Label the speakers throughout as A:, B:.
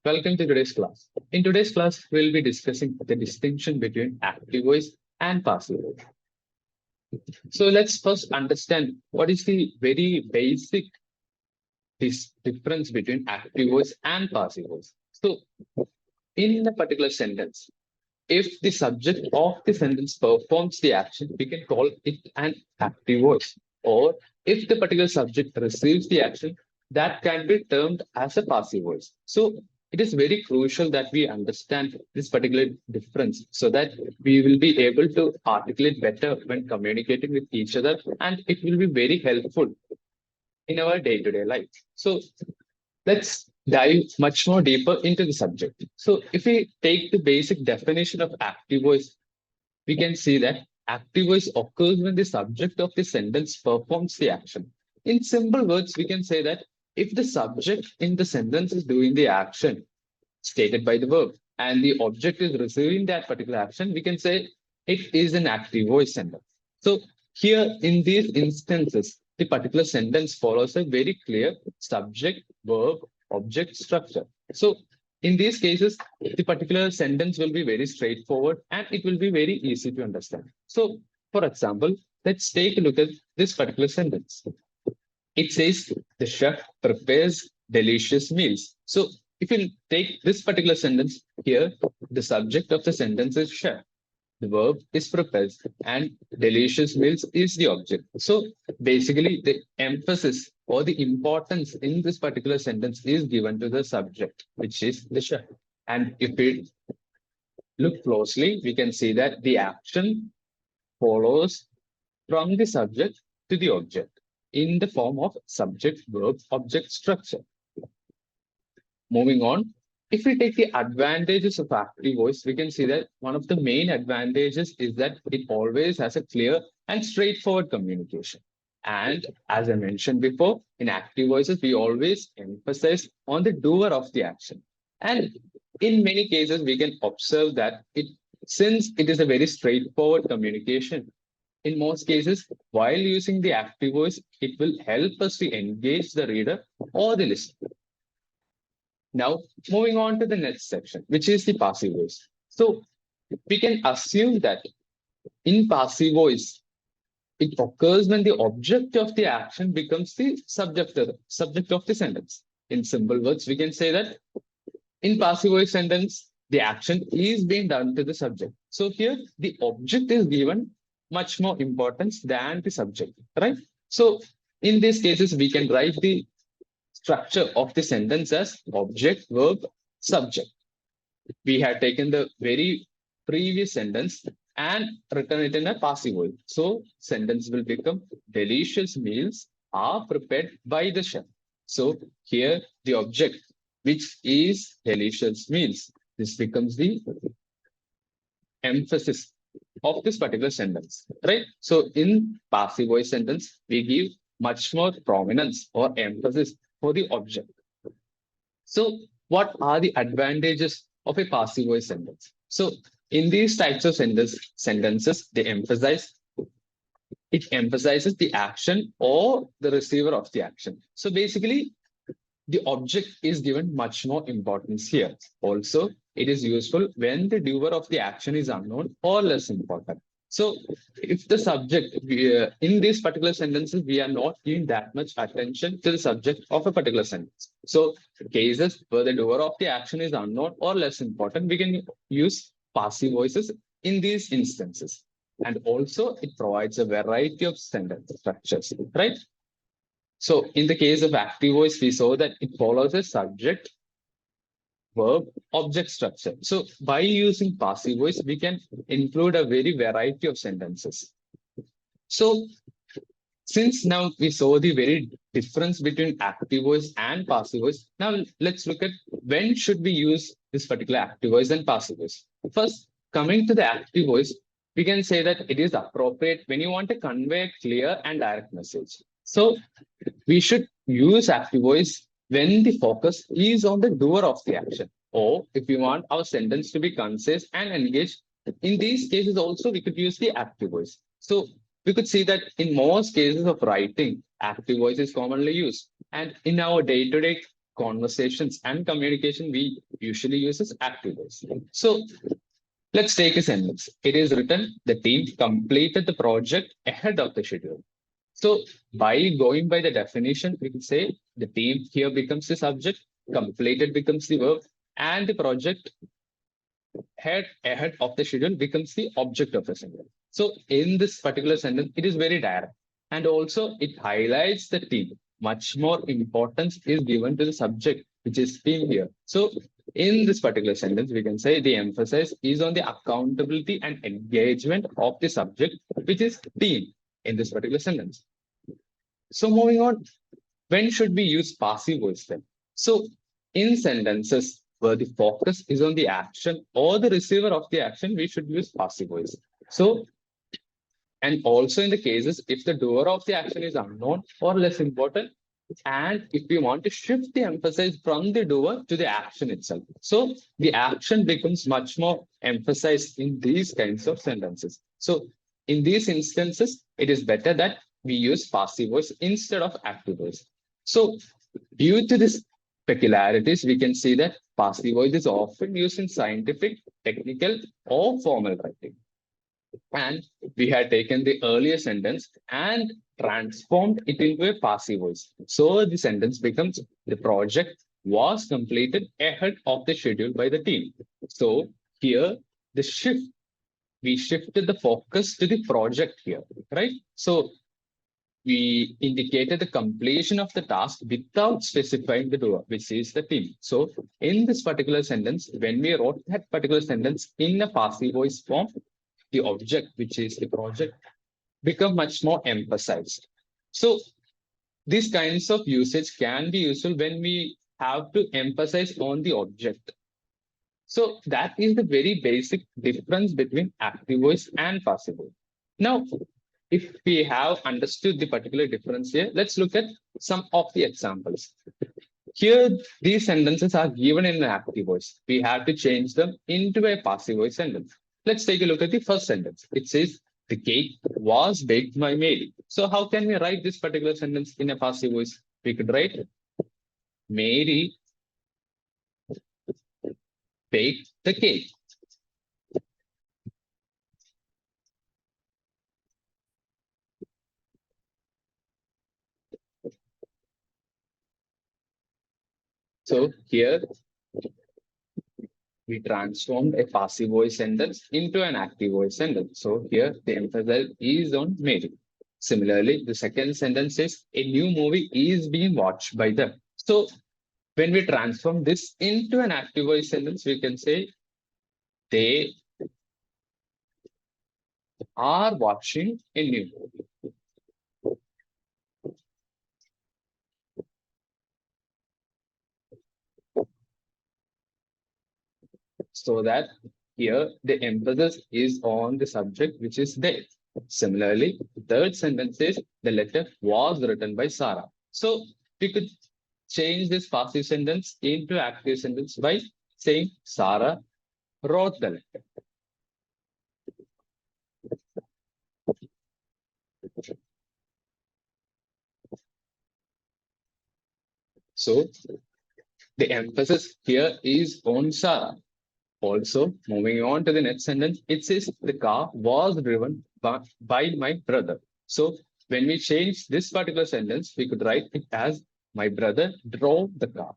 A: Welcome to today's class. In today's class, we'll be discussing the distinction between active voice and passive voice. So let's first understand what is the very basic difference between active voice and passive voice. So in a particular sentence, if the subject of the sentence performs the action, we can call it an active voice. Or if the particular subject receives the action, that can be termed as a passive voice. So it is very crucial that we understand this particular difference so that we will be able to articulate better when communicating with each other, and it will be very helpful in our day-to-day life. So let's dive much more deeper into the subject. So if we take the basic definition of active voice, we can see that active voice occurs when the subject of the sentence performs the action. In simple words, we can say that if the subject in the sentence is doing the action stated by the verb and the object is receiving that particular action, we can say it is an active voice sentence. So here in these instances, the particular sentence follows a very clear subject, verb, object structure. So in these cases, the particular sentence will be very straightforward and it will be very easy to understand. So for example, let's take a look at this particular sentence. It says the chef prepares delicious meals. So if you take this particular sentence here, the subject of the sentence is chef. The verb is prepares and delicious meals is the object. So basically the emphasis or the importance in this particular sentence is given to the subject, which is the chef. And if we look closely, we can see that the action follows from the subject to the object in the form of subject verb object structure. Moving on, if we take the advantages of active voice, we can see that one of the main advantages is that it always has a clear and straightforward communication. And as I mentioned before, in active voices, we always emphasize on the doer of the action. And in many cases, we can observe that since it is a very straightforward communication, in most cases, while using the active voice, it will help us to engage the reader or the listener. Now, moving on to the next section, which is the passive voice. So we can assume that in passive voice, it occurs when the object of the action becomes the subject of the sentence. In simple words, we can say that in passive voice sentence, the action is being done to the subject. So here, the object is given much more importance than the subject, right? So in these cases, we can write the structure of the sentence as object, verb, subject. We have taken the very previous sentence and written it in a passive voice. So sentence will become delicious meals are prepared by the chef. So here the object, which is delicious meals, this becomes the emphasis of this particular sentence, right? So in passive voice sentence, we give much more prominence or emphasis for the object. So what are the advantages of a passive voice sentence? So in these types of sentences, it emphasizes the action or the receiver of the action. So basically, the object is given much more importance here. Also, it is useful when the doer of the action is unknown or less important. So if the subject, in these particular sentences, we are not giving that much attention to the subject of a particular sentence. So cases where the doer of the action is unknown or less important, we can use passive voices in these instances. And also it provides a variety of sentence structures, right? So in the case of active voice, we saw that it follows a subject, verb, object structure. So by using passive voice, we can include a very variety of sentences. So since now we saw the very difference between active voice and passive voice, now let's look at when should we use this particular active voice and passive voice. First, coming to the active voice, we can say that it is appropriate when you want to convey a clear and direct message. So we should use active voice when the focus is on the doer of the action, or if we want our sentence to be concise and engaged. In these cases also, we could use the active voice. So we could see that in most cases of writing, active voice is commonly used. And in our day-to-day conversations and communication, we usually use is active voice. So let's take a sentence. It is written, the team completed the project ahead of the schedule. So by going by the definition, we can say the team here becomes the subject, completed becomes the verb, and the project ahead of the schedule becomes the object of the sentence. So in this particular sentence, it is very direct. And also it highlights the team. Much more importance is given to the subject, which is team here. So in this particular sentence, we can say the emphasis is on the accountability and engagement of the subject, which is team in this particular sentence. So moving on, when should we use passive voice then? So in sentences where the focus is on the action or the receiver of the action, we should use passive voice. So, and also in the cases if the doer of the action is unknown or less important, and if we want to shift the emphasis from the doer to the action itself. So the action becomes much more emphasized in these kinds of sentences. So in these instances, it is better that we use passive voice instead of active voice. So due to these peculiarities, we can see that passive voice is often used in scientific, technical, or formal writing. And we had taken the earlier sentence and transformed it into a passive voice. So the sentence becomes the project was completed ahead of the schedule by the team. So here the shift, we shifted the focus to the project here, right? So we indicated the completion of the task without specifying the doer, which is the team. So in this particular sentence, when we wrote that particular sentence in a passive voice form, the object, which is the project, become much more emphasized. So these kinds of usage can be useful when we have to emphasize on the object. So that is the very basic difference between active voice and passive voice. Now, if we have understood the particular difference here, let's look at some of the examples. Here, these sentences are given in an active voice. We have to change them into a passive voice sentence. Let's take a look at the first sentence. It says, the cake was baked by Mary. So how can we write this particular sentence in a passive voice? We could write, Mary baked the cake. So here we transformed a passive voice sentence into an active voice sentence. So here the emphasis is on Mary. Similarly, the second sentence is a new movie is being watched by them. So when we transform this into an active voice sentence, we can say they are watching a new movie. So that here the emphasis is on the subject, which is they. Similarly, the third sentence is the letter was written by Sarah. So we could change this passive sentence into active sentence by saying Sarah wrote the letter. So the emphasis here is on Sarah. Also, moving on to the next sentence, it says the car was driven by my brother. So when we change this particular sentence, we could write it as my brother drove the car.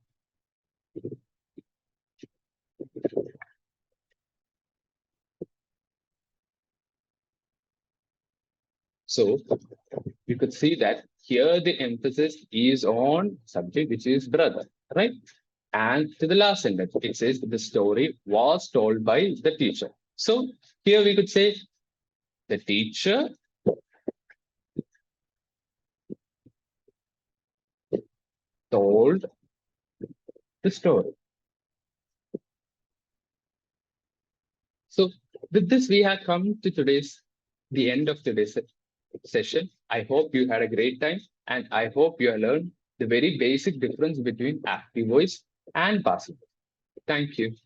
A: So you could see that here the emphasis is on subject, which is brother, right? And to the last sentence, it says the story was told by the teacher. So here we could say the teacher told the story. So with this, we have come to the end of today's session. I hope you had a great time, and I hope you have learned the very basic difference between active voice and passive. Thank you.